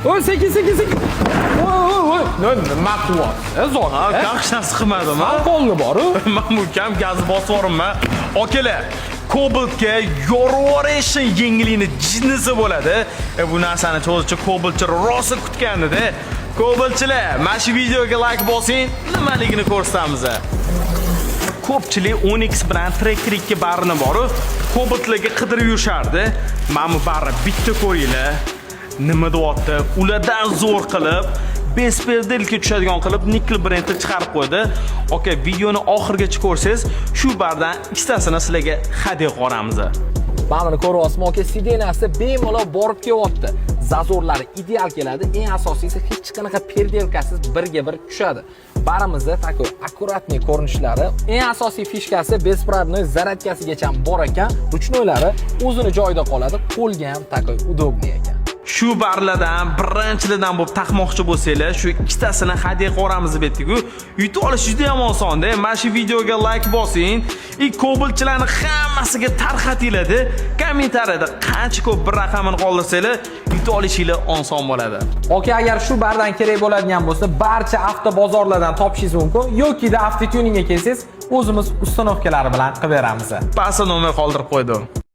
Voy, sekin. Voy. Nima qilyapsiz? Zo'r. Hech narsa qilmadim, ha? Qo'lni bor-ku. Men bu kam gazni bosib yuboribman. Akalar, Cobalt'ga yorvoration yengilini jinnisi bo'ladi. Bu narsani cho'zichi Cobalt'chi rosa kutgandi-da. Cobalt'chilar, mana shu videoga like bosing, nimaligini ko'rsatamiz. Ko'pchilik Onyx bilan Tracker 2 barini bor-u, Cobalt'larga qidirib yurishardi. Mana bu barni bitta ko'ringlar. Nima deyapti? Ulardan zo'r qilib, besperdelga tushadigan qilib Nickel brendni chiqarib qo'ydi. Aka, videoni oxirigacha ko'rsangiz, shu bardan ikkitasini sizlarga hadya qo'ramiz. Mana buni ko'ryapsizmi, aka, sidenasi bemalol borib kelyapti. Zazorlari ideal keladi. Eng asosiysi hech qanaqa perdelkasiz birga bir tushadi. Barimizda takoy akkuratniy ko'rinishlari, eng asosiy fishkasi bespravnoy zaradkasigacha bor ekan. Ruchnoylari o'zini joyida qoladi. Qo'lga ham takoy udobniy ekan. Shu barlardan birinchilardan bo'lib taqmoqchi bo'lsanglar, shu ikkitasini hadya qo'ramiz deb-ku. Yutib olish juda ham oson-da. Mana shu videoga like bosing. Cobalt'chilarning hammasiga tarqatinglar-da. Kommentariyada qancha ko'p bir raqamini qoldirsanglar, yutib olishinglar oson bo'ladi. Oke, agar shu bardan kerak bo'ladigan bo'lsa, barcha avtobozorlardan topishingiz mumkin yoki-da avtotuningga kelsangiz, o'zimiz ustanovkalari bilan qilib beramiz. Pastda nomer qoldirib qo'ydim.